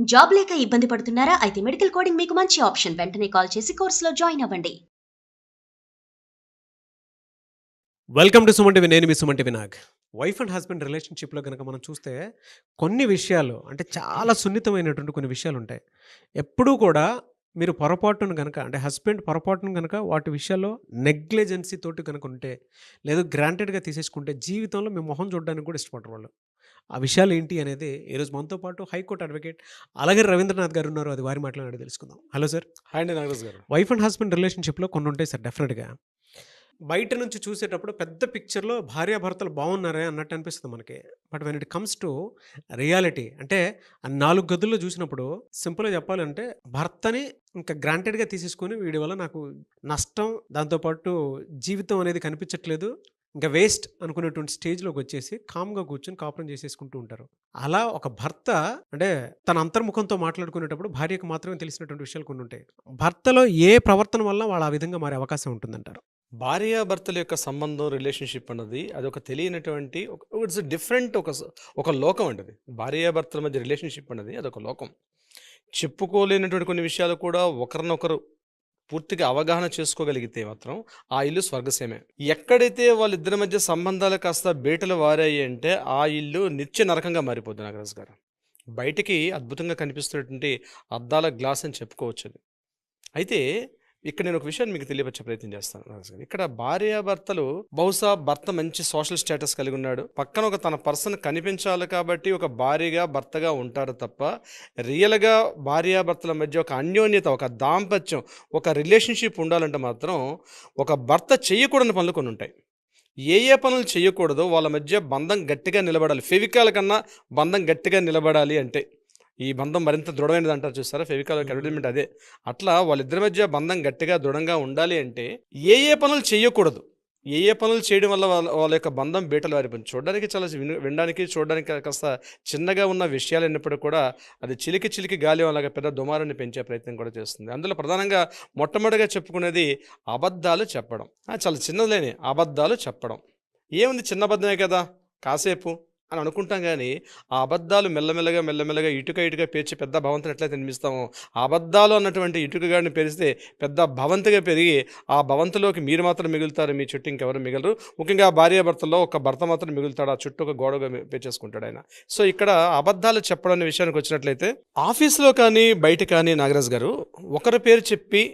Job లేక ఇబ్బంది పడుతున్నారా? అయితే మెడికల్ కోడింగ్ మీకు మంచి ఆప్షన్. వెంటనే కాల్ చేసి కోర్సులో జాయిన్ అవ్వండి. Welcome to Suman TV. నేను మీ Suman TV Nag. Wife and husband రిలేషన్‌షిప్‌లో గనక మనం చూస్తే కొన్ని విషయాలు అంటే చాలా సున్నితమైనటువంటి కొన్ని విషయాలుంటాయి. ఎప్పుడూ కూడా మీరు పొరపాటున గనక అంటే హస్బెండ్ పొరపాటున గనక వాటి విషయాల్లో నెగ్లిజెన్సీ తోటి గనక ఉంటే, లేదు గ్రాంటెడ్‌గా తీసేసుకుంటే జీవితంలో మీ మొహం చూడడానికి కూడా ఇష్టపడరు వాళ్ళు. ఆ విషయాలు ఏంటి అనేది ఈరోజు మనతో పాటు హైకోర్టు అడ్వకేట్ అలగిరి రవీంద్రనాథ్ గారు ఉన్నారు. అది వారి మాటలోనే అడిగి తెలుసుకుందాం. Hello sir. హాయ్ అండి నాగరాజు గారు. వైఫ్ అండ్ హస్బెండ్ రిలేషన్‌షిప్‌లో కొన్ని ఉంటాయి సార్ డెఫినిట్‌గా. బయట నుంచి చూసేటప్పుడు పెద్ద పిక్చర్‌లో భార్యాభర్తలు బాగున్నారే అన్నట్టు అనిపిస్తుంది మనకి. But when it comes to reality అంటే ఆ 4 గదుల్లో చూసినప్పుడు సింపుల్‌గా చెప్పాలంటే భర్తని ఇంకా గ్రాంటెడ్‌గా తీసేసుకొని వీడి వల్ల నాకు నష్టం, దాంతో పాటు జీవితం అనేది కనిపించట్లేదు. ఇంకా వేస్ట్ అనుకునేటువంటి స్టేజ్‌లోకొచ్చేసి కామ్‌గా కూర్చొని కాపురం చేసేసుకుంటూ ఉంటారు. అలా ఒక భర్త అంటే తన అంతర్ముఖంతో మాట్లాడుకునేటప్పుడు భార్యకు మాత్రమే తెలిసినటువంటి విషయాలు కొన్ని ఉంటాయి. భర్తలో ఏ ప్రవర్తన వల్ల వాళ్ళు ఆ విధంగా మారే అవకాశం ఉంటుందంటారు? భార్యాభర్తల యొక్క సంబంధం, రిలేషన్‌షిప్ అన్నది అదొక తెలియనటువంటి ఇట్స్ డిఫరెంట్ ఒక లోకం అండి అది. భార్యాభర్తల మధ్య రిలేషన్‌షిప్ అన్నది అదొక లోకం. చెప్పుకోలేనటువంటి కొన్ని విషయాలు కూడా ఒకరినొకరు పూర్తిగా అవగాహన చేసుకోగలిగితే మాత్రం ఆ ఇల్లు స్వర్గసీమే. ఎక్కడైతే వాళ్ళిద్దరి మధ్య సంబంధాలు కాస్త బీటలు వారాయి అంటే ఆ ఇల్లు నిత్య నరకంగా మారిపోద్ది నాగరాజు గారు. బయటికి అద్భుతంగా కనిపిస్తున్నటువంటి అద్దాల గ్లాస్ అని చెప్పుకోవచ్చు అది. అయితే ఇక్కడ నేను ఒక విషయాన్ని మీకు తెలియపరిచే ప్రయత్నం చేస్తాను రాజు గారు. ఇక్కడ భార్యాభర్తలు బహుశా భర్త మంచి సోషల్ స్టేటస్ కలిగి ఉన్నాడు. పక్కన ఒక తన పర్సన్ కనిపించాలి కాబట్టి ఒక భార్యగా భర్తగా ఉంటారు తప్ప రియల్‌గా భార్యాభర్తల మధ్య ఒక అన్యోన్యత, ఒక దాంపత్యం, ఒక రిలేషన్‌షిప్ ఉండాలంటే మాత్రం ఒక భర్త చేయకూడని పనులు కొన్ని ఉంటాయి. ఏ పనులు చేయకూడదో వాళ్ళ మధ్య బంధం గట్టిగా నిలబడాలి. ఫెవికాల్ కన్నా బంధం గట్టిగా నిలబడాలి అంటే ఈ బంధం మరింత దృఢమైనది అంటారు చూసారా? ఫెవికాల్ యొక్క అడ్వర్టైజ్‌మెంట్ అదే. అట్లా వాళ్ళిద్దరి మధ్య బంధం గట్టిగా దృఢంగా ఉండాలి అంటే ఏ పనులు చేయకూడదు? ఏ పనులు చేయడం వల్ల వాళ్ళ వాళ్ళ యొక్క బంధం బీటలు వారిపోయింది. చూడడానికి చాలా వినడానికి చూడడానికి కాస్త చిన్నగా ఉన్న విషయాలైనప్పటికీ కూడా అది చిలికి చిలికి గాలి అలాగా పెద్ద దుమారాన్ని పెంచే ప్రయత్నం కూడా చేస్తుంది. అందులో ప్రధానంగా మొట్టమొదటిగా చెప్పుకునేది అబద్ధాలు చెప్పడం. చాలా చిన్నదిలేని అబద్ధాలు చెప్పడం. ఏముంది చిన్న అబద్ధమే కదా! కాసేపు అని అనుకుంటాం గానీ, ఆ అబద్ధాలు మెల్లమెల్లగా ఇటుక పేర్చి పెద్ద భవంతిని ఎట్లయితే నిర్మిస్తామో, ఆ అబద్ధాలు అన్నటువంటి ఇటుక గాడిని పేరిస్తే పెద్ద భవంతిగా పెరిగి, ఆ భవంతిలోకి మీరు మాత్రం మిగులుతారు. మీ చుట్టూ ఇంకెవరు మిగలరు. ముఖ్యంగా భార్యాభర్తల్లో ఒక భర్త మాత్రం మిగులుతాడు. ఆ చుట్టూ ఒక గోడగా పేర్చేసుకుంటాడాయన. సో, ఇక్కడ అబద్ధాలు చెప్పడం అనే విషయానికొచ్చినట్లయితే, ఆఫీస్‌లో కానీ, బయట కానీ నాగరాజు గారు ఒకరి పేరు చెప్పి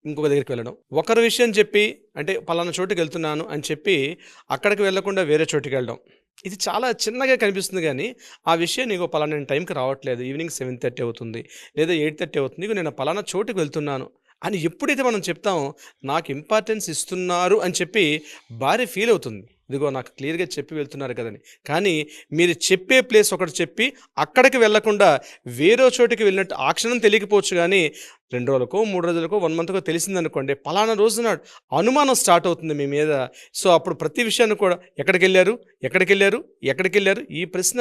ఇంకొక దగ్గరికి వెళ్ళడం. ఒకరి విషయం చెప్పి అంటే పలానా చోటుకెళ్తున్నాను అని చెప్పి అక్కడికి వెళ్ళకుండా వేరే చోటుకెళ్ళడం. ఇది చాలా చిన్నగా కనిపిస్తుంది గానీ, ఆ విషయం నీకు పలానా నేను టైంకి రావట్లేదు. ఈవినింగ్ 7:30 అవుతుంది. లేదా 8:30 అవుతుంది. ఇగో నేను పలానా చోటుకి వెళ్తున్నాను అని ఎప్పుడైతే మనం చెప్తామో, నాకు ఇంపార్టెన్స్ ఇస్తున్నారు అని చెప్పి భార్య ఫీల్ అవుతుంది. ఇదిగో నాకు క్లియర్‌గా చెప్పి వెళ్తున్నారు కదని. కానీ మీరు చెప్పే ప్లేస్ ఒకటి చెప్పి అక్కడికి వెళ్ళకుండా వేరే చోటికి వెళ్ళినట్టు ఆ క్షణం తెలియకపోవచ్చు గానీ 2 రోజులకో, 3 రోజులకో, 1 మంత్‌కో తెలిసిందనుకోండి, పలానా రోజున అనుమానం స్టార్ట్ అవుతుంది మీ మీద. సో, అప్పుడు ప్రతి విషయాన్ని కూడా ఎక్కడికెళ్లారు? ఎక్కడికెళ్లారు? ఎక్కడికెళ్లారు? ఈ ప్రశ్న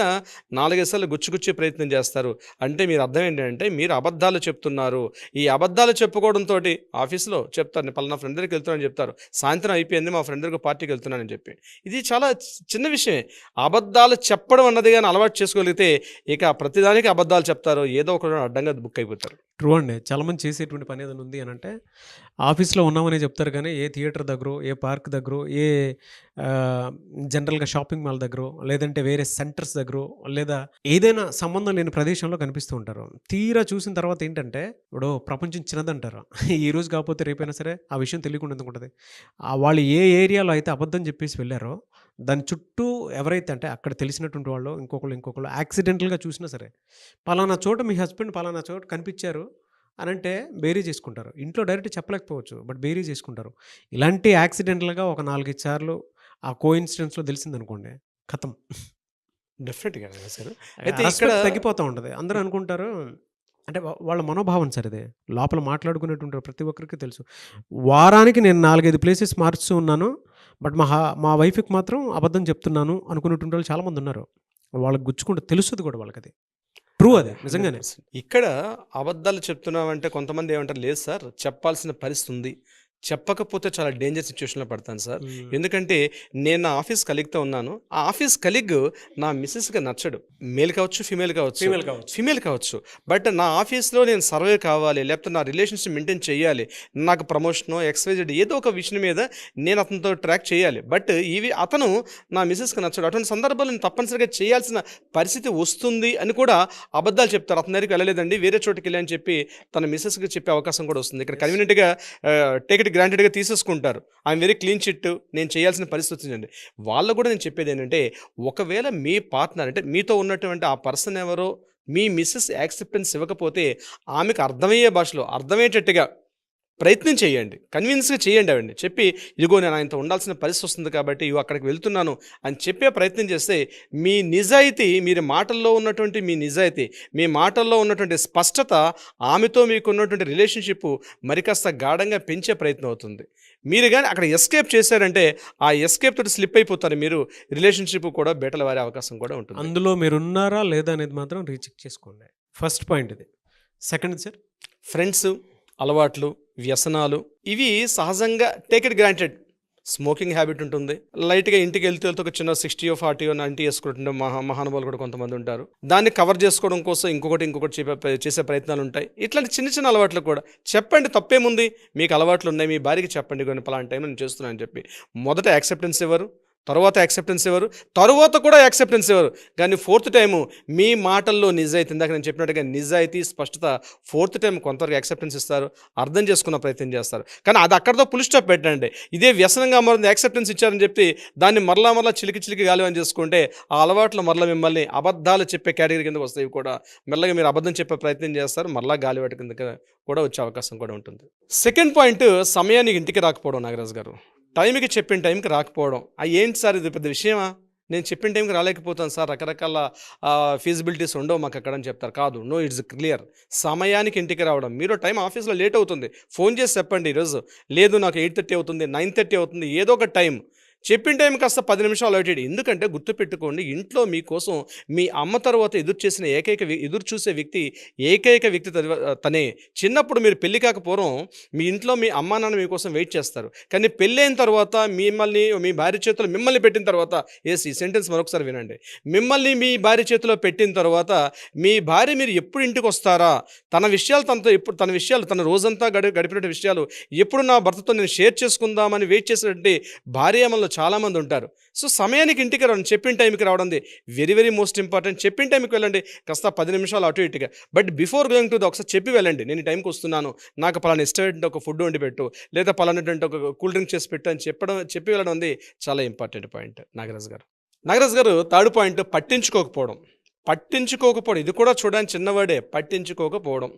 4, 5 సార్లు గుచ్చి ప్రయత్నం చేస్తారు. అంటే మీరు అర్థం ఏంటంటే మీరు అబద్ధాలు చెప్తున్నారు. ఈ అబద్ధాలు చెప్పుకోవడంతోటి ఆఫీస్‌లో చెప్తారు. నేను పలానా ఫ్రెండ్ దగ్గరికి వెళ్తున్నానని చెప్తారు. సాయంత్రం అయిపోయింది మా ఫ్రెండ్ దగ్గరికి పార్టీకి వెళ్తున్నానని చెప్పి. ఇది చాలా చిన్న విషయమే. అబద్ధాలు చెప్పడం అన్నది గాని అలవాటు చేసుకోగలిగితే ఇక ప్రతిదానికి అబద్ధాలు చెప్తారు. ఏదో ఒక అడ్డంగా బుక్ అయిపోతారు. ట్రూ అండి. చాలా మంది చేసేటువంటి పని ఏదైనా ఉంది అనంటే, ఆఫీస్‌లో ఉన్నామనే చెప్తారు కానీ, ఏ థియేటర్ దగ్గరో, ఏ పార్క్ దగ్గరో, ఏ ఆహ్, జనరల్‌గా షాపింగ్ మాల్ దగ్గరో, లేదంటే వేరే సెంటర్స్ దగ్గరో, లేదా ఏదైనా సంబంధం లేని ప్రదేశంలో కనిపిస్తూ ఉంటారు. తీరా చూసిన తర్వాత ఏంటంటే, ఇప్పుడు ప్రపంచం చిన్నదంటారు. ఈరోజు కాకపోతే రేపైనా సరే ఆ విషయం తెలియకుండా ఎందుకుంటది? వాళ్ళు ఏ ఏరియాలో అయితే అబద్ధం చెప్పేసి వెళ్లారో, దాని చుట్టూ ఎవరైతే అంటే అక్కడ తెలిసినటువంటి వాళ్ళు ఇంకొకళ్ళు యాక్సిడెంటల్‌గా చూసినా సరే, పలానా చోట మీ హస్బెండ్ పలానా చోట కనిపిచ్చారు అనంటే బేరీ చేసుకుంటారు. ఇంట్లో డైరెక్ట్ చెప్పలేకపోవచ్చు. బట్ బేరీ చేసుకుంటారు. ఇలాంటి యాక్సిడెంటల్‌గా ఒక 4, 5 సార్లు ఆ కోయిన్సిడెన్స్‌లో తెలిసిందనుకోండి ఖతం. డెఫినెట్‌గా సార్. అయితే ఇక్కడ రెస్పెక్ట్ తగ్గిపోతా ఉంటది. అందరూ అనుకుంటారు అంటే వాళ్ళ మనోభావం సార్ ఇది. లోపల మాట్లాడుకునేటువంటి ప్రతి ఒక్కరికి తెలుసు. వారానికి నేను 4, 5 ప్లేసెస్ మారుస్తూ ఉన్నాను. బట్ మా వైఫ్‌కి మాత్రం అబద్ధం చెప్తున్నాను అనుకునేటువంటి వాళ్ళు చాలామందున్నారు. వాళ్ళకి గుచ్చుకుంటే తెలుస్తది కూడా వాళ్ళకది. ట్రూ అది నిజంగానే. 100% ఇక్కడ అబద్ధాలు చెప్తున్నామంటే కొంతమంది ఏమంటారు, లేదు సార్ చెప్పాల్సిన పరిస్థితి ఉంది. చెప్పకపోతే చాలా డేంజర్ సిచ్యువేషన్లో పడతాను సార్. హ్మ్. ఎందుకంటే నేను నా ఆఫీస్ కలీగ్తో ఉన్నాను. ఆ ఆఫీస్ కలీగ్ నా మిస్సెస్కి నచ్చడు. మేల్ కావచ్చు, ఫీమేల్ కావచ్చు. ఫీమేల్ కావచ్చు. బట్ నా ఆఫీస్లో నేను సర్వే కావాలి, లేకపోతే నా రిలేషన్షిప్ మెయింటైన్ చేయాలి, నాకు ప్రమోషనో ఎక్స్వైజెడ్ ఏదో ఒక విషయం మీద నేను అతనితో ట్రాక్ చేయాలి. బట్ అతను నా మిస్సెస్కి నచ్చడు. అటువంటి సందర్భాల్లో నేను తప్పనిసరిగా చేయాల్సిన పరిస్థితి వస్తుంది అని కూడా అబద్ధాలు చెప్తారు. అతని దగ్గరికి వెళ్ళలేదండి, వేరే చోటుకి వెళ్ళి అని చెప్పి తన మిస్సెస్కి చెప్పే అవకాశం కూడా వస్తుంది. ఇక్కడ కన్వీనియంట్గా టేక్ ఇట్ గ్రాంటెడ్గా తీసేసుకుంటారు. ఐఎమ్ వెరీ క్లీన్ చిట్, నేను చేయాల్సిన పరిస్థితి వచ్చిందండి. వాళ్ళు కూడా నేను చెప్పేది ఏంటంటే, ఒకవేళ మీ పార్ట్నర్ అంటే మీతో ఉన్నటువంటి ఆ పర్సన్ ఎవరో మీ మిస్సెస్ యాక్సెప్టెన్స్ ఇవ్వకపోతే ఆమెకు అర్థమయ్యే భాషలో అర్థమయ్యేటట్టుగా ప్రయత్నం చేయండి, కన్విన్స్గా చేయండి. ఆవిడని చెప్పి, ఇదిగో నేను ఆయనతో ఉండాల్సిన పరిస్థితి వస్తుంది కాబట్టి ఇవి అక్కడికి వెళ్తున్నాను అని చెప్పే ప్రయత్నం చేస్తే మీ నిజాయితీ, మీరు మాటల్లో ఉన్నటువంటి మీ నిజాయితీ, మీ మాటల్లో ఉన్నటువంటి స్పష్టత ఆమెతో మీకు ఉన్నటువంటి రిలేషన్షిప్ మరి కాస్త గాఢంగా పెంచే ప్రయత్నం అవుతుంది. మీరు కానీ అక్కడ ఎస్కేప్ చేశారంటే ఆ ఎస్కేప్ తోటి స్లిప్ అయిపోతారు, మీరు రిలేషన్షిప్ కూడా బెటలు వారే అవకాశం కూడా ఉంటుంది. అందులో మీరున్నారా లేదా అనేది మాత్రం రీచెక్ చేసుకోండి. ఫస్ట్ పాయింట్ ఇది. సెకండ్ సార్, ఫ్రెండ్స్, అలవాట్లు, వ్యసనాలు ఇవి సహజంగా take it granted. Smoking habit ఉంటుంది, లైట్గా ఇంటికి వెళ్తే ఒక చిన్న 60 or 40 or 90 వేసుకుంటుంటే మహానుభావులు కూడా కొంతమంది ఉంటారు. దాన్ని కవర్ చేసుకోవడం కోసం ఇంకొకటి చేసే ప్రయత్నాలు ఉంటాయి. ఇట్లాంటి చిన్న చిన్న అలవాట్లు కూడా చెప్పండి, తప్పేముంది. మీకు అలవాట్లు ఉన్నాయి, మీ భార్యకి చెప్పండి, కొన్ని పలానా టైం నేను చేస్తున్నాను అని చెప్పి. మొదట యాక్సెప్టెన్స్ ఇవ్వరు, తర్వాత యాక్సెప్టెన్స్ ఇవ్వరు, తరువాత కూడా యాక్సెప్టెన్స్ ఇవ్వరు. కానీ 4th టైము మీ మాటల్లో నిజాయితీ, ఇందాక నేను చెప్పినట్టుగా నిజాయితీ, స్పష్టత, 4th టైం కొంతవరకు యాక్సెప్టెన్స్ ఇస్తారు, అర్థం చేసుకున్న ప్రయత్నం చేస్తారు. కానీ అది అక్కడితో పుల్ స్టాప్ పెట్టండి. ఇదే వ్యసనంగా మారింది, యాక్సెప్టెన్స్ ఇచ్చారని చెప్పి దాన్ని మరలా చిలికి గాలివని చేసుకుంటే ఆ అలవాట్లు మరలా మిమ్మల్ని అబద్ధాలు చెప్పే కేటగిరీ కిందకు వస్తాయి. కూడా మెల్లగా మీరు అబద్ధం చెప్పే ప్రయత్నం చేస్తారు, మరలా గాలివాటి కింద కూడా వచ్చే అవకాశం కూడా ఉంటుంది. సెకండ్ పాయింట్, సమయానికి ఇంటికి రాకపోవడం. నాగరాజు గారు, టైంకి చెప్పిన టైంకి రాకపోవడం. ఏంటి సార్ ఇది పెద్ద విషయమా? నేను చెప్పిన టైంకి రాలేకపోతాను సార్, రకరకాల ఫీజిబిలిటీస్ ఉండవు మాకు అక్కడ అని చెప్తారు. కాదు, నో, ఇట్స్ క్లియర్. సమయానికి ఇంటికి రావడం. మీరు టైం ఆఫీస్లో లేట్ అవుతుంది, ఫోన్ చేసి చెప్పండి, ఈరోజు లేదు నాకు 8:30 అవుతుంది, 9:30 అవుతుంది, ఏదో ఒక టైం చెప్పిన టైం కాస్త 10 నిమిషాలు అటు. ఎందుకంటే గుర్తుపెట్టుకోండి, ఇంట్లో మీకోసం మీ అమ్మ తర్వాత ఎదురు చూసే వ్యక్తి ఏకైక వ్యక్తి తనే. చిన్నప్పుడు మీరు పెళ్లి కాకపోవడం మీ ఇంట్లో మీ అమ్మా నాన్న మీకోసం వెయిట్ చేస్తారు. కానీ పెళ్ళైన తర్వాత మీ భార్య చేతిలో మిమ్మల్ని పెట్టిన తర్వాత, ఈ సెంటెన్స్ మరొకసారి వినండి, మిమ్మల్ని మీ భార్య చేతిలో పెట్టిన తర్వాత మీ భార్య మీరు ఎప్పుడు ఇంటికి వస్తారా, తన విషయాలు తన రోజంతా గడిపిన విషయాలు ఎప్పుడు నా భర్తతో నేను షేర్ చేసుకుందామని వెయిట్ చేసినటువంటి భార్య చాలామంది ఉంటారు. సో సమయానికి ఇంటికి రండి, చెప్పిన టైంకి రావడం వెరీ వెరీ మోస్ట్ ఇంపార్టెంట్. చెప్పిన టైంకి వెళ్ళండి, కాస్త 10 నిమిషాలు అటు ఇటుగా. బట్ బిఫోర్ గోయింగ్ టు ఒకసారి చెప్పి వెళ్ళండి, నేను ఈ టైంకి వస్తున్నాను, నాకు పలానా ఇష్టమైనటువంటి ఒక ఫుడ్ వండి పెట్టు, లేదా పలానటువంటి ఒక కూల్ డ్రింక్ చేసి పెట్టు అని చెప్పి వెళ్ళడం ఉంది చాలా ఇంపార్టెంట్ పాయింట్. నాగరాజు గారు, థర్డ్ పాయింట్, పట్టించుకోకపోవడం. ఇది కూడా చూడడానికి చిన్నవాడే, పట్టించుకోకపోవడం.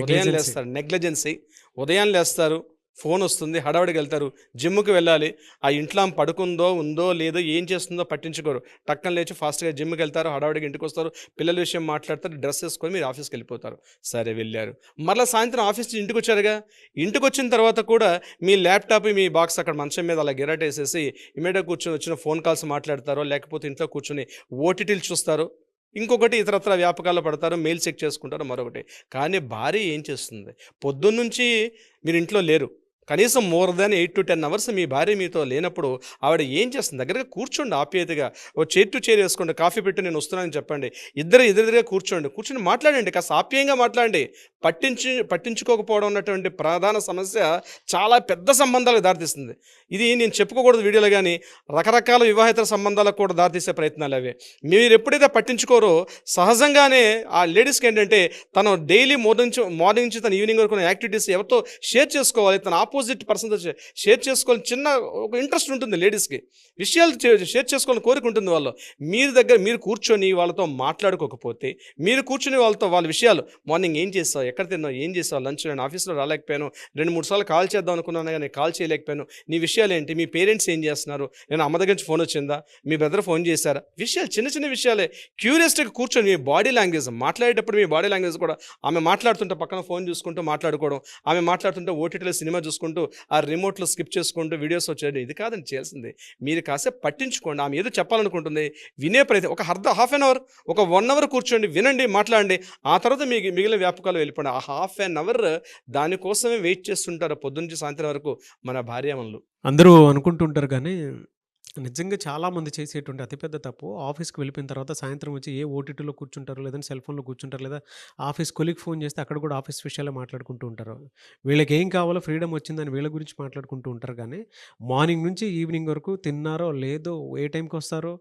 ఉదయం లేస్తారు, నెగ్లిజెన్సీ. ఉదయం లేస్తారు, ఫోన్ వస్తుంది, హడావుడికి వెళ్తారు, జిమ్కి వెళ్ళాలి, ఆ ఇంట్లో పడుకుందో ఉందో లేదో ఏం చేస్తుందో పట్టించుకోరు. టక్కన లేచి ఫాస్ట్గా జిమ్కి వెళ్తారు, హడావుడికి ఇంటికి వస్తారు, పిల్లల విషయం మాట్లాడతారు, డ్రెస్ వేసుకొని మీరు ఆఫీస్కి వెళ్ళిపోతారు. సరే వెళ్ళారు, మళ్ళీ సాయంత్రం ఆఫీస్ నుంచి ఇంటికి వచ్చారుగా, ఇంటికి వచ్చిన తర్వాత కూడా మీ ల్యాప్టాప్, మీ బాక్స్ అక్కడ మంచం మీద అలా గిరాటేసేసి ఇమీడియట్గా కూర్చొని వచ్చిన ఫోన్ కాల్స్ మాట్లాడతారో, లేకపోతే ఇంట్లో కూర్చొని ఓటీటీలు చూస్తారు, ఇంకొకటి ఇతరత్ర వ్యాపకాల్లో పడతారు, మెయిల్ చెక్ చేసుకుంటారు, మరొకటి. కానీ భార్య ఏం చేస్తుంది? పొద్దున్నుంచి మీరు ఇంట్లో లేరు, కనీసం మోర్ దాన్ 8 to 10 hours మీ భార్య మీతో లేనప్పుడు ఆవిడ ఏం చేస్తుంది? దగ్గరగా కూర్చోండి, ఆప్యాయతగా ఓ చైర్ టు చైర్ వేసుకోండి, కాఫీ పెట్టి నేను వస్తున్నానని చెప్పండి, ఎదురుగా కూర్చొని మాట్లాడండి, కాస్త ఆప్యాయంగా మాట్లాడండి. పట్టించుకోకపోవడం ఉన్నటువంటి ప్రధాన సమస్య చాలా పెద్ద సంబంధాలకు దారితీస్తుంది. ఇది నేను చెప్పుకోకూడదు వీడియోలో, కానీ రకరకాల వివాహేతర సంబంధాలకు కూడా దారితీసే ప్రయత్నాలు అవే. మీరు ఎప్పుడైతే పట్టించుకోరో సహజంగానే ఆ లేడీస్కి ఏంటంటే తను డైలీ మార్నింగ్ నుంచి తన ఈవినింగ్ వరకు యాక్టివిటీస్ ఎవరితో షేర్ చేసుకోవాలి, తన ఆపోజిట్ పర్సన్తో షేర్ చేసుకోవాలి, చిన్న ఒక ఇంట్రెస్ట్ ఉంటుంది లేడీస్కి, విషయాలు షేర్ చేసుకోవాలని కోరిక ఉంటుంది వాళ్ళు. మీరు కూర్చొని వాళ్ళతో మాట్లాడుకోకపోతే, మీరు కూర్చొని వాళ్ళ విషయాలు, మార్నింగ్ ఏం చేస్తావు, ఎక్కడ తిన్నావు, ఏం చేస్తావు, లంచ్ నేను ఆఫీస్లో రాలేకపోయాను, 2-3 సార్లు కాల్ చేద్దాం అనుకున్నాను కానీ కాల్ చేయలేకపోయాను, నీ విషయాలు ఏంటి, మీ పేరెంట్స్ ఏం చేస్తున్నారు, నేను అమ్మ దగ్గర నుంచి ఫోన్ వచ్చిందా, మీ బ్రదర్ ఫోన్ చేశారా, విషయాలు చిన్న విషయాలే క్యూరియస్గా కూర్చొని మీ బాడీ లాంగ్వేజ్ మాట్లాడేటప్పుడు, మీ బాడీ లాంగ్వేజ్ కూడా, ఆమె మాట్లాడుతుంటే పక్కన ఫోన్ చూసుకుంటూ మాట్లాడుకోవడం, ఆమె మాట్లాడుతుంటే ఓటీటీలో సినిమా చూసుకుంటూ ఆ రిమోట్లో స్కిప్ చేసుకుంటూ వీడియోస్ వచ్చేది, ఇది కాదని చేయాల్సింది. మీరు కాసేపు పట్టించుకోండి, ఆమె ఏదో చెప్పాలనుకుంటుంది, వినే ప్రయత్నం, ఒక హాఫ్ అన్ అవర్, ఒక 1 hour కూర్చోండి, వినండి, మాట్లాడండి, ఆ తర్వాత మీకు మిగిలిన వ్యాపకాలు వెళ్ళిపోతాయి. చెప్పండి, ఆ హాఫ్ అన్ అవర్ దానికోసమే వెయిట్ చేస్తుంటారు పొద్దున్న నుంచి సాయంత్రం వరకు మన భార్యామణులు. అందరూ అనుకుంటుంటారు కానీ, నిజంగా చాలామంది చేసేటువంటి అతిపెద్ద తప్పు ఆఫీస్‌కి వెళ్ళిపోయిన తర్వాత సాయంత్రం వచ్చి ఏ ఓటీటీలో కూర్చుంటారు, లేదంటే సెల్ ఫోన్‌లో కూర్చుంటారు, లేదా ఆఫీస్ కొలీగ్ ఫోన్ చేస్తే అక్కడ కూడా ఆఫీస్ విషయాలే మాట్లాడుకుంటూ ఉంటారు. వీళ్ళకేం కావాలో ఫ్రీడమ్ వచ్చిందని వీళ్ళ గురించి మాట్లాడుకుంటూ ఉంటారు కానీ, మార్నింగ్ నుంచి ఈవినింగ్ వరకు తిన్నారో లేదో, ఏ టైంకొస్తారో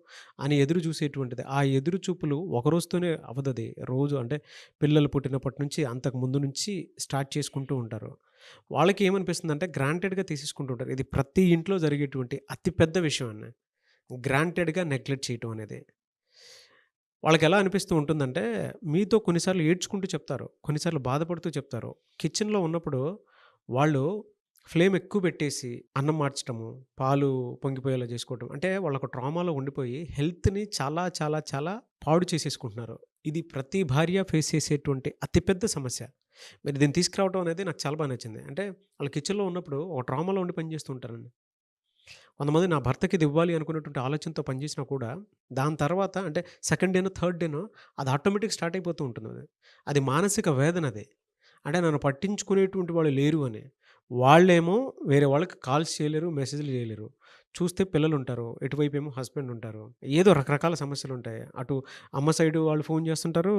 అని ఎదురు చూసేటువంటిది. ఆ ఎదురు చూపులు ఒక రోజుతోనే అవ్వదది. రోజు అంటే పిల్లలు పుట్టినప్పటి నుంచి అంతకు ముందు నుంచి స్టార్ట్ చేసుకుంటూ ఉంటారు. వాళ్ళకి ఏమనిపిస్తుందంటే గ్రాంటెడ్‌గా తీసేసుకుంటుంటారు. ఇది ప్రతి ఇంట్లో జరిగేటువంటి అతి పెద్ద విషయం అండి. గ్రాంటెడ్‌గా నెగ్లెక్ట్ చేయటం అనేది. వాళ్ళకెలా అనిపిస్తూ ఉంటుందంటే, మీతో కొన్నిసార్లు ఏడ్చుకుంటూ చెప్తారు. కొన్నిసార్లు బాధపడుతూ చెప్తారు. కిచెన్‌లో ఉన్నప్పుడు వాళ్ళు ఫ్లేమ్ ఎక్కువ పెట్టేసి అన్నం మార్చటము, పాలు పొంగిపోయేలా చేసుకోవటం. అంటే వాళ్ళొక ట్రామాలో ఉండిపోయి హెల్త్‌ని చాలా చాలా చాలా పాడు చేసేసుకుంటున్నారు. ఇది ప్రతి భార్య ఫేస్ చేసేటువంటి అతి పెద్ద సమస్య. మీరు దీన్ని తీసుకురావడం అనేది నాకు చాలా బా నచ్చింది. అంటే వాళ్ళు కిచెన్‌లో ఉన్నప్పుడు ఒక ట్రామాలో ఉండి పని చేస్తూ ఉంటారండి. కొంతమంది నా భర్తకి ఇది ఇవ్వాలి అనుకునేటువంటి ఆలోచనతో పనిచేసినా కూడా, దాని తర్వాత అంటే సెకండ్ డేనో, థర్డ్ డేనో అది ఆటోమేటిక్ స్టార్ట్ అయిపోతూ ఉంటుందది. అది మానసిక వేదనది. అంటే నన్ను పట్టించుకునేటువంటి వాళ్ళు లేరు అని. వాళ్ళేమో వేరే వాళ్ళకి కాల్స్ చేయలేరు, మెసేజ్‌లు చేయలేరు. చూస్తే పిల్లలుంటారు. ఇటువైపేమో హస్బెండ్ ఉంటారు. ఏదో రకరకాల సమస్యలుంటాయి. అటు అమ్మ సైడు వాళ్ళు ఫోన్ చేస్తుంటారు.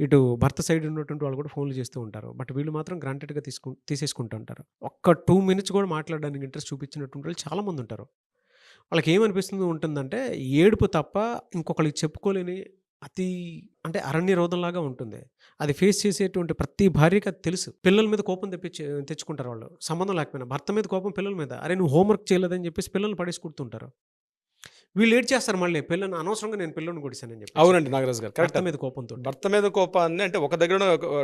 ఇటు భర్త సైడ్ ఉన్నటువంటి వాళ్ళు కూడా ఫోన్‌లు చేస్తూ ఉంటారు. బట్ వీళ్ళు మాత్రం గ్రాంటెడ్‌గా తీసేసుకుంటూ ఉంటారు. ఒక్క 2 మినిట్స్ కూడా మాట్లాడడానికి ఇంట్రెస్ట్ చూపించినటువంటి వాళ్ళు చాలామందుంటారు. వాళ్ళకేమనిపిస్తూ ఉంటుందంటే, ఏడుపు తప్ప ఇంకొకళ్ళకి చెప్పుకోలేని అతి అంటే అరణ్య రోదంలాగా ఉంటుంది. అది ఫేస్ చేసేటువంటి ప్రతి భార్యకి అది తెలుసు. పిల్లల మీద కోపం తెచ్చుకుంటారు వాళ్ళు. సంబంధం లేకపోయినా. భర్త మీద కోపం పిల్లల మీద. అరే! నువ్వు హోంవర్క్ చేయలేదని చెప్పేసి పిల్లల్ని పడేసి కొడుతుంటారు. వీళ్ళు ఏడ్చేస్తారు మళ్ళీ. పిల్లని అనవసరంగా నేను పిల్లోడిని కొట్టేసానని చెప్పేసి. అవునండి నాగరాజు గారు, కరెక్ట్. భర్త మీద కోపంతోటి. భర్త మీద కోపాన్ని అంటే ఒక దగ్గర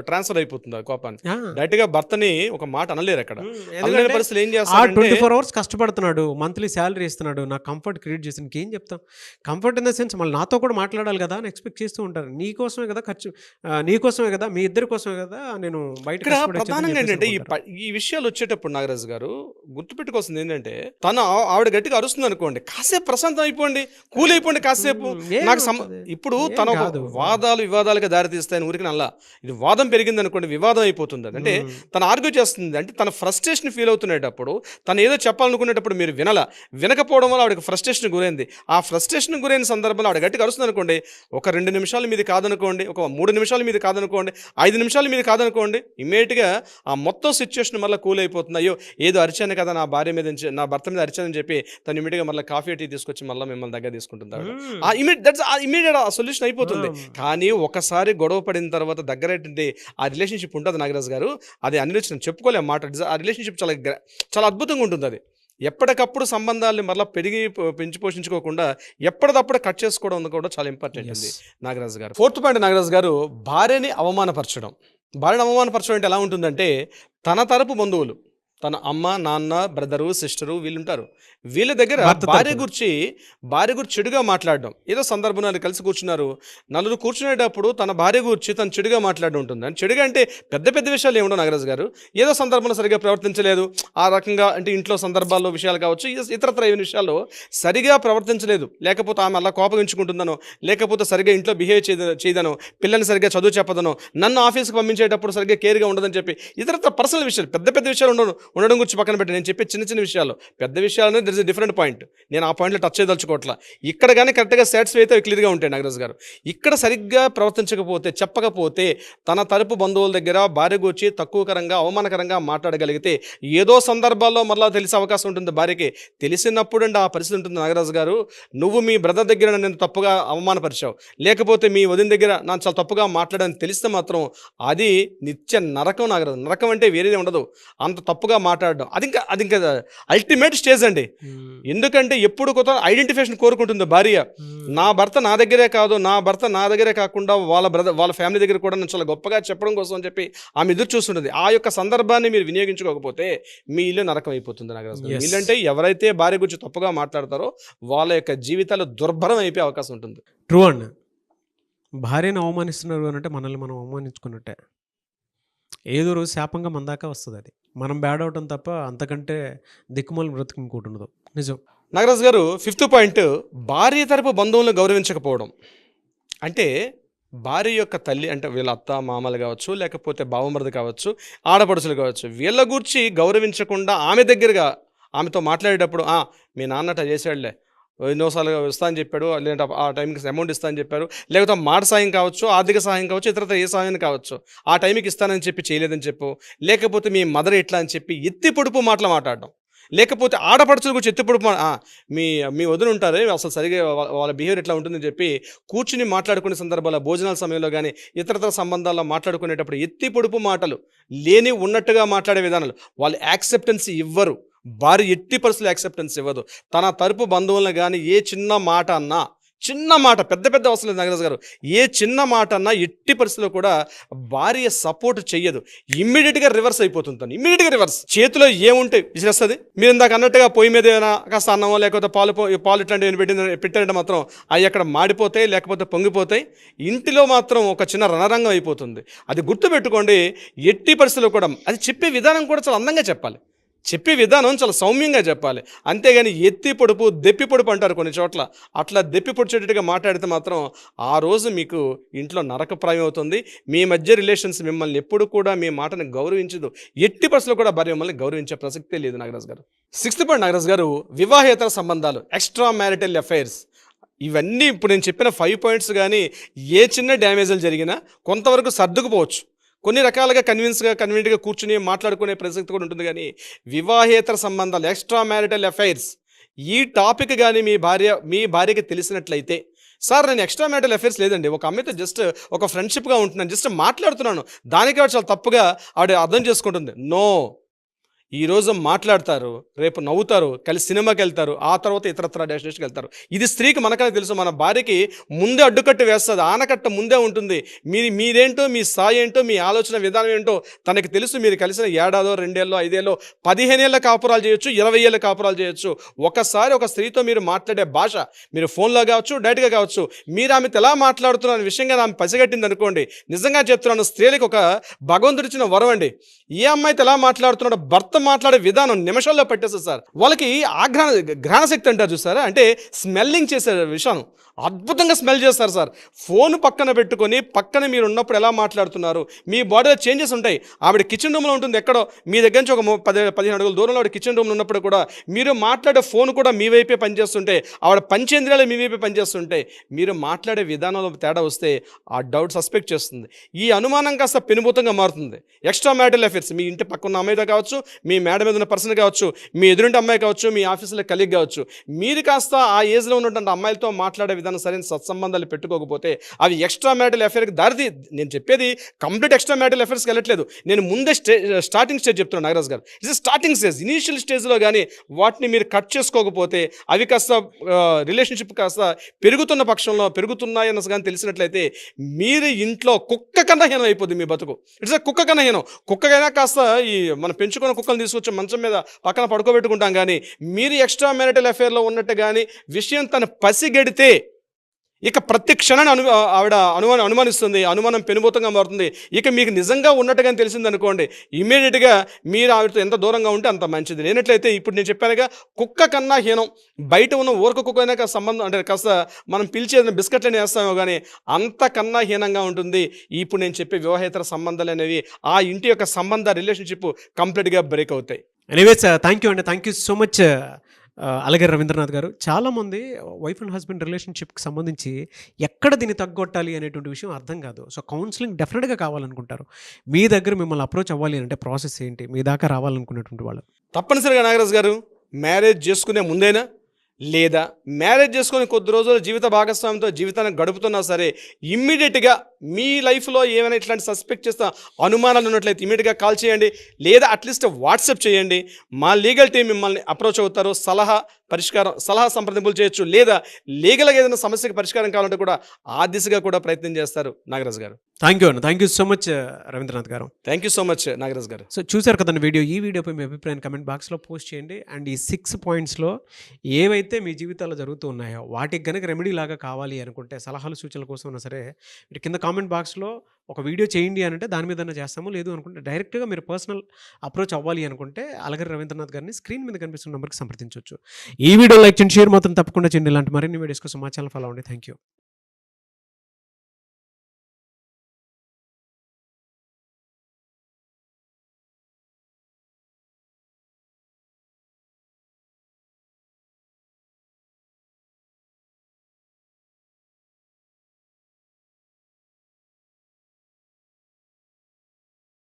ట్రాన్స్ఫర్ అయిపోతుంది ఆ కోపాన్ని. ఆ! డైరెక్ట్‌గా భర్తని ఒక మాట అనలేరు అక్కడ. అనలేని ఎందుకంటే పరిస్థితులు ఏం ఆ చేస్తారంటే 24 అవర్స్ కష్టపడుతున్నాడు. మంత్లీ సాలరీ ఇస్తున్నాడు. నాకు కంఫర్ట్ క్రియేట్ చేసి ఇంకేం చెప్తాం? కంఫర్ట్ ఇన్ ద సెన్స్ మళ్ళీ నాతో కూడా మాట్లాడాలి కదా అని ఎక్స్‌పెక్ట్ చేస్తూ ఉంటారు. నీకోసమే కదా నీకోసమే కదా, మీ ఇద్దరి కోసమే కదా నేను బయట ఇక్కడ కష్టపడి వచ్చేదని ప్రధానంగా చెప్పేసి ఏంటంటే అనుకుంటారు. ఈ విషయాలు వచ్చేటప్పుడు నాగరాజు గారు గుర్తుపెట్టుకోవాల్సింది ఏంటంటే, ఆవిడ గట్టిగా అరుస్తుంది అనుకోండి, కాసేపు ప్రశాంతం అయిపోండి, కూల్ అయిపోండి కాసేపు. నాకు ఏమవుతది? ఇప్పుడు ఏం తన ఒక కాదు. వాదాలు వివాదాలుగా దారితీస్తాయని ఊరికి నల్లా ఇది వాదం పెరిగింది అనుకోండి, వివాదం అయిపోతుంది. అది అంటే తను ఆర్గ్యూ చేస్తుంది, అంటే తన ఫ్రస్ట్రేషన్ ఫీల్ అవుతున్నప్పుడు, తను ఏదో చెప్పాలనుకునేటప్పుడు మీరు వినకపోవడం వల్ల ఆవిడకి ఫ్రస్ట్రేషన్ గురైంది. ఆ ఫ్రస్ట్రేషన్ గురైన సందర్భంలో ఆవిడ గట్టిగా అరుస్తుంది అనుకోండి, ఒక 2 నిమిషాలు మీది కాదనుకోండి, ఒక 3 నిమిషాలు మీది కాదనుకోండి, 5 నిమిషాలు మీది కాదనుకోండి, ఇమ్మీడియట్‌గా ఆ మొత్తం సిచ్యువేషన్ మళ్ళీ కూల్ అయిపోతుంది. అయ్యో ఏదో అరిచాను కదా నా భార్య మీద నా భర్త మీద అరిచానని చెప్పి తను ఇమ్మీడియట్‌గా మళ్ళీ కాఫీ టీ తీసుకొచ్చి మళ్ళీ మిమ్మల్ని దగ్గర తీసుకుంటుంది ఆవిడ. ఇమ్మీడియట్ ఆ సొల్యూషన్ అయిపోతుంది. కానీ ఒకసారి గొడవ పడిన తర్వాత దగ్గరేంటి ఆ రిలేషన్షిప్ ఉంటుంది నాగరాజు గారు, అది అనిపించిన చెప్పుకోలేం మాట. ఆ రిలేషన్షిప్ చాలా అద్భుతంగా ఉంటుంది. అది ఎప్పటికప్పుడు సంబంధాలను మరలా పెంచి పోషించుకోకుండా ఎప్పటికప్పుడు కట్ చేసుకోవడం కూడా చాలా ఇంపార్టెంట్ అండి నాగరాజు గారు. 4th పాయింట్ నాగరాజు గారు, భార్యని అవమానపరచడం. భార్యను అవమానపరచడం అంటే ఎలా ఉంటుందంటే, తన తరపు బంధువులు, తన అమ్మ, నాన్న, బ్రదరు, సిస్టరు వీళ్ళుంటారు. వీళ్ళ దగ్గర భార్య గురించి చెడుగా మాట్లాడడం. ఏదో సందర్భంలో కలిసి కూర్చున్నారు, నలుగురు కూర్చునేటప్పుడు తన భార్య గురించి తను చెడుగా మాట్లాడడం ఉంటుంది. అని చెడుగా అంటే పెద్ద పెద్ద విషయాలు ఏముండవు నాగరాజు గారు. ఏదో సందర్భంలో సరిగా ప్రవర్తించలేదు, ఆ రకంగా అంటే ఇంట్లో సందర్భాల్లో విషయాలు కావచ్చు, ఇతరత్ర ఏమైనా విషయాల్లో సరిగా ప్రవర్తించలేదు, లేకపోతే ఆమె అలా కోపగించుకుంటుందనో, లేకపోతే సరిగా ఇంట్లో బిహేవ్ చేయదనో, పిల్లల్ని సరిగ్గా చదువు చెప్పదనో, నన్ను ఆఫీస్కి పంపించేటప్పుడు సరిగ్గా కేర్గా ఉండదని చెప్పి ఇతరత్ర పర్సనల్ విషయాలు, పెద్ద పెద్ద విషయాలు ఉండడం గురించి పక్కన పెట్టి నేను చెప్పే చిన్న చిన్న విషయాలు, పెద్ద విషయాలు దర్ ఇస్ డిఫరెంట్ పాయింట్. నేను ఆ పాయింట్లో టచ్ చేయదలుచుకోవట్లా. ఇక్కడ కానీ కరెక్ట్గా సాటిస్ఫై అయితే క్లియర్గా ఉంటాయి నాగరాజు గారు. ఇక్కడ సరిగ్గా ప్రవర్తించకపోతే, చెప్పకపోతే, తన తరపు బంధువుల దగ్గర భార్య గురించి తక్కువకరంగా అవమానకరంగా మాట్లాడగలిగితే ఏదో సందర్భాల్లో మరలా తెలిసే అవకాశం ఉంటుంది భార్యకి. తెలిసినప్పుడు అండి ఆ పరిస్థితి ఉంటుంది నాగరాజు గారు. నువ్వు మీ బ్రదర్ దగ్గర నన్ను తప్పుగా అవమానపరిచావు, లేకపోతే మీ వదిన దగ్గర నన్ను చాలా తప్పుగా మాట్లాడని తెలిస్తే మాత్రం అది నిత్య నరకం నాగరాజు. నరకం అంటే వేరేదే ఉండదు, అంత తప్పుగా మాట్లాడడం. అది ఇంకా అల్టిమేట్ స్టేజ్ అండి. ఎందుకంటే ఎప్పుడు కొత్త ఐడెంటిఫికేషన్ కోరుకుంటుంది భార్య. నా భర్త నా దగ్గరే కాదు, నా భర్త నా దగ్గరే కాకుండా వాళ్ళ ఫ్యామిలీ దగ్గర కూడా నేను చాలా గొప్పగా చెప్పడం కోసం అని చెప్పి ఆమె ఎదురు చూస్తుంటుంది. ఆ యొక్క సందర్భాన్ని మీరు వినియోగించుకోకపోతే మీ ఇల్లు నరకం అయిపోతుంది నాగరాజు. ఇల్లంటే ఎవరైతే భార్య గురించి తప్పుగా మాట్లాడతారో వాళ్ళ యొక్క జీవితాలు దుర్భరం అయిపోయే అవకాశం ఉంటుంది. ట్రూ అండి. భార్యను అవమానిస్తున్నారు అని అంటే మనల్ని మనం అవమానించుకున్నట్టే. ఏదో రోజు శాపంగా మన దాకా వస్తుంది. అది మనం బ్యాడ్ అవటం తప్ప అంతకంటే దిక్కుమాలిన బ్రతుకు ఇంకోటి ఉండదు. నిజం. నాగరాజు గారు 5th పాయింట్, భార్య తరపు బంధువులను గౌరవించకపోవడం. అంటే భార్య యొక్క తల్లి అంటే వీళ్ళ అత్త మామలు కావచ్చు, లేకపోతే బావమరిది కావచ్చు, ఆడపడుచులు కావచ్చు, వీళ్ళ గూర్చి గౌరవించకుండా ఆమె దగ్గరగా ఆమెతో మాట్లాడేటప్పుడు మీ నాన్న అట్లా చేసాడులే, ఎన్నోసార్లు ఇస్తా అని చెప్పాడు, లేదంటే ఆ టైంకి అమౌంట్ ఇస్తా అని చెప్పారు, లేకపోతే మాట సాయం కావచ్చు, ఆర్థిక సహాయం కావచ్చు, ఇతరత ఏ సహాయం కావచ్చు, ఆ టైంకి ఇస్తానని చెప్పి చేయలేదని చెప్పు, లేకపోతే మీ మదర్ ఇట్లా అని చెప్పి ఎత్తి పొడుపు మాటలు మాట్లాడడం, లేకపోతే ఆడపడుచుల గురించి ఎత్తి పొడుపు మీ మీ వదిన ఉంటారే అసలు సరిగా వాళ్ళ బిహేవియర్ ఎట్లా ఉంటుందని చెప్పి కూర్చుని మాట్లాడుకునే సందర్భాల్లో, భోజనాల సమయంలో కానీ ఇతరతర సంబంధాల్లో మాట్లాడుకునేటప్పుడు ఎత్తి పొడుపు మాటలు, లేని ఉన్నట్టుగా మాట్లాడే విధానాలు, వాళ్ళు యాక్సెప్టెన్స్ ఇవ్వరు. భార్య ఎట్టి పరిస్థితులు యాక్సెప్టెన్స్ ఇవ్వదు. తన తరపు బంధువులను కానీ ఏ చిన్న మాట అన్నా, చిన్న మాట, పెద్ద పెద్ద అవసరం లేదు నాగరాజు గారు, ఏ చిన్న మాట అన్నా ఎట్టి పరిస్థితుల్లో కూడా భార్య సపోర్ట్ చెయ్యదు. ఇమ్మీడియట్గా రివర్స్ అయిపోతుంది. ఇమ్మీడియట్గా రివర్స్. చేతిలో ఏముంటే విసిరేస్తుంది. మీరు ఇందాక అన్నట్టుగా పొయ్యి మీద ఏదైనా కాస్త అన్నమో లేకపోతే పాలు ఇట్లాంటివి పెట్టారంటే మాత్రం అవి అక్కడ మాడిపోతాయి, లేకపోతే పొంగిపోతాయి. ఇంటిలో మాత్రం ఒక చిన్న రణరంగం అయిపోతుంది. అది గుర్తుపెట్టుకోండి. ఎట్టి పరిస్థితుల్లో కూడా అది చెప్పే విధానం కూడా చాలా అందంగా చెప్పాలి. చెప్పే విధానం చాలా సౌమ్యంగా చెప్పాలి. అంతేగాని ఎత్తి పొడుపు, దెప్పి పొడుపు అంటారు కొన్ని చోట్ల, అట్లా దెప్పి పొడిచేటట్టుగా మాట్లాడితే మాత్రం ఆ రోజు మీకు ఇంట్లో నరకప్రాయం అవుతుంది. మీ మధ్య రిలేషన్స్ మిమ్మల్ని ఎప్పుడు కూడా మీ మాటని గౌరవించదు. ఎట్టి పరిస్థితుల్లో కూడా భార్య మిమ్మల్ని గౌరవించే ప్రసక్తే లేదు నాగరాజు గారు. 6th పాయింట్ నాగరాజు గారు, వివాహేతర సంబంధాలు, ఎక్స్ట్రా మ్యారిటల్ అఫైర్స్. ఇవన్నీ ఇప్పుడు నేను చెప్పిన 5 పాయింట్స్ కానీ ఏ చిన్న డ్యామేజ్లు జరిగినా కొంతవరకు సర్దుకుపోవచ్చు. కొన్ని రకాలుగా కన్వీనియంట్గా కూర్చుని మాట్లాడుకునే ప్రసక్తి కూడా ఉంటుంది. కానీ వివాహేతర సంబంధాలు, ఎక్స్ట్రా మ్యారిటల్ అఫైర్స్, ఈ టాపిక్ కానీ మీ భార్యకి తెలిసినట్లయితే, సార్ నేను ఎక్స్ట్రా మ్యారిటల్ అఫైర్స్ లేదండి, ఒక అమ్మాయితో జస్ట్ ఒక ఫ్రెండ్షిప్గా ఉంటున్నాను, జస్ట్ మాట్లాడుతున్నాను, దానికి చాలా తప్పుగా ఆవిడ అర్థం చేసుకుంటుంది. నో, ఈరోజు మాట్లాడతారు, రేపు నవ్వుతారు, కలిసి సినిమాకి వెళ్తారు, ఆ తర్వాత ఇతరత్ర డెస్టినేషన్కి వెళ్తారు. ఇది స్త్రీకి మనకనే తెలుసు. మన భార్యకి ముందే అడ్డుకట్టు వేస్తుంది, ఆనకట్ట ముందే ఉంటుంది. మీరేంటో, మీ స్థాయి ఏంటో, మీ ఆలోచన విధానం ఏంటో తనకి తెలుసు. మీరు కలిసిన 1 ఏడాదో 2 ఏళ్ళో 5 ఏళ్ళో 15 ఏళ్ళ కాపురాలు చేయొచ్చు, 20 ఏళ్ళ కాపురాలు చేయొచ్చు. ఒకసారి ఒక స్త్రీతో మీరు మాట్లాడే భాష, మీరు ఫోన్లో కావచ్చు, డైరెక్ట్గా కావచ్చు, మీరు ఆమెతో ఎలా మాట్లాడుతున్న విషయంగా ఆమె పసిగట్టింది అనుకోండి, నిజంగా చెప్తున్నాను, స్త్రీలకు ఒక భగవంతుడిచ్చిన వరం అండి. ఏ అమ్మాయితో ఎలా మాట్లాడుతున్నాడో భర్త మాట్లాడే విధానం నిమిషాల్లో పట్టేస్తారు సార్. వాళ్ళకి గ్రహణశక్తి అంటారు చూసారా, అంటే స్మెల్లింగ్ చేసే విషయం అద్భుతంగా స్మెల్ చేస్తారు సార్. ఫోన్ పక్కన పెట్టుకొని పక్కన మీరు ఉన్నప్పుడు ఎలా మాట్లాడుతున్నారు, మీ బాడీలో చేంజెస్ ఉంటాయి. ఆవిడ కిచెన్ రూమ్లో ఉంటుంది, ఎక్కడో మీ దగ్గర నుంచి ఒక 10-15 అడుగుల దూరంలో ఆవిడ కిచెన్ రూమ్లో ఉన్నప్పుడు కూడా మీరు మాట్లాడే ఫోన్ కూడా మీ వైపే పనిచేస్తుంటే, ఆవిడ పంచేంద్రియాలు మీ వైపే పనిచేస్తుంటే, మీరు మాట్లాడే విధానంలో తేడా వస్తే ఆ డౌట్ సస్పెక్ట్ చేస్తుంది. ఈ అనుమానం కాస్త పెనుభూతంగా మారుతుంది. ఎక్స్ట్రా మ్యారిటల్ అఫైర్స్, మీ ఇంటి పక్కన అమ్మాయితో కావచ్చు, మీ మేడ మీద ఉన్న పర్సన్ కావచ్చు, మీ ఎదురింటి అమ్మాయి కావచ్చు, మీ ఆఫీసులో కలీగ్ కావచ్చు, మీరు కాస్త ఆ ఏజ్లో ఉన్నటువంటి అమ్మాయిలతో మాట్లాడే విధానం సరైన సత్సంబంధాలు పెట్టుకోకపోతే అవి ఎక్స్ట్రా మ్యారిటల్ అఫైర్కి దారిది. నేను చెప్పేది కంప్లీట్ ఎక్స్ట్రా మ్యారిటల్ అఫైర్స్కి వెళ్ళట్లేదు. నేను ముందే స్టార్టింగ్ స్టేజ్ చెప్తున్నాను నాగరాజ్ గారు. ఇట్స్ స్టార్టింగ్ స్టేజ్, ఇనీషియల్ స్టేజ్లో కానీ వాటిని మీరు కట్ చేసుకోకపోతే అవి కాస్త రిలేషన్షిప్ కాస్త పెరుగుతున్న పక్షంలో పెరుగుతున్నాయన్న కానీ తెలిసినట్లయితే మీరు ఇంట్లో కుక్క కన్నా హీనం అయిపోద్ది మీ బతుకు. ఇట్స్ కుక్క కన్నా హీనం. కుక్కకైనా కాస్త ఈ మనం పెంచుకున్న కుక్కలు తీసుకొచ్చి మంచం మీద పక్కన పడుకోబెట్టుకుంటాం. కానీ మీరు ఎక్స్ట్రా మ్యారిటల్ అఫైర్లో ఉన్నట్టు కానీ విషయం తను పసిగడితే ఇక ప్రతి క్షణాన్ని ఆవిడ అనుమానిస్తుంది, అనుమానం పెనుభూతంగా మారుతుంది. ఇక మీకు నిజంగా ఉన్నట్టుగా తెలిసింది అనుకోండి, ఇమీడియట్గా మీరు ఆవిడతో ఎంత దూరంగా ఉంటే అంత మంచిది. లేనట్లయితే ఇప్పుడు నేను చెప్పానుగా, కుక్క కన్నా హీనం. బయట ఉన్న ఊరక కుక్క అయినా సంబంధం అంటే కాస్త మనం పిలిచేది బిస్కెట్లని వేస్తామో కానీ అంతకన్నా హీనంగా ఉంటుంది ఇప్పుడు నేను చెప్పే వివాహేతర సంబంధాలు అనేవి. ఆ ఇంటి యొక్క రిలేషన్షిప్ కంప్లీట్గా బ్రేక్ అవుతాయి. ఎనీవేస్ థ్యాంక్ యూ అండి, thank you so much Alagar Ravindranath గారు. చాలామంది వైఫ్ అండ్ హస్బెండ్ రిలేషన్షిప్కి సంబంధించి ఎక్కడ దీన్ని తగ్గొట్టాలి అనేటువంటి విషయం అర్థం కాదు. సో కౌన్సిలింగ్ డెఫినెట్గా కావాలనుకుంటారు. మీ దగ్గర మిమ్మల్ని అప్రోచ్ అవ్వాలి అంటే ప్రాసెస్ ఏంటి, మీ దాకా రావాలనుకునేటువంటి వాళ్ళు? తప్పనిసరిగా నాగరాజు గారు, మ్యారేజ్ చేసుకునే ముందైనా లేదా మ్యారేజ్ చేసుకొని కొద్ది రోజులు జీవిత భాగస్వామితో జీవితాన్ని గడుపుతున్నా సరే, ఇమ్మీడియట్గా మీ లైఫ్లో ఏమైనా ఇట్లాంటి సస్పెక్ట్ చేస్తా అనుమానాలు ఉన్నట్లయితే ఇమీడియట్గా కాల్ చేయండి, లేదా అట్లీస్ట్ వాట్సాప్ చేయండి. మా లీగల్ టీం మిమ్మల్ని అప్రోచ్ అవుతారు. సలహా సంప్రదింపులు చేయొచ్చు, లేదా లీగల్గా ఏదైనా సమస్యకి పరిష్కారం కావాలంటే కూడా ఆ దిశగా కూడా ప్రయత్నం చేస్తారు నాగరాజు గారు. థ్యాంక్ యూ అండి, thank you so much Ravindranath గారు. Thank you so much Nagaraju గారు. సో చూసారు కదండి వీడియో. ఈ వీడియోపై మీ అభిప్రాయాన్ని కమెంట్ బాక్స్లో పోస్ట్ చేయండి. అండ్ ఈ 6 పాయింట్స్లో ఏవైతే మీ జీవితాల్లో జరుగుతూ ఉన్నాయో వాటికి కనుక రెమెడీ లాగా కావాలి అనుకుంటే, సలహాలు సూచనల కోసం ఉన్నా సరే మీరు కింద కామెంట్ బాక్స్లో ఒక వీడియో చేయండి అని అంటే దాని మీద చేస్తాము. లేదు అనుకుంటే డైరెక్ట్గా మీరు పర్సనల్ అప్రోచ్ అవ్వాలి అనుకుంటే అలగరి రవీంద్రనాథ్ గారిని స్క్రీన్ మీద కనిపిస్తున్న నెంబర్కి సంప్రదించవచ్చు. ఈ వీడియో లైక్ చేయండి, షేర్ మాత్రం తప్పకుండా చేయండి. ఇలాంటి మరిన్ని వీడియోస్ కోసం మా ఛానల్ ఫాలో అవ్వండి. Thank you.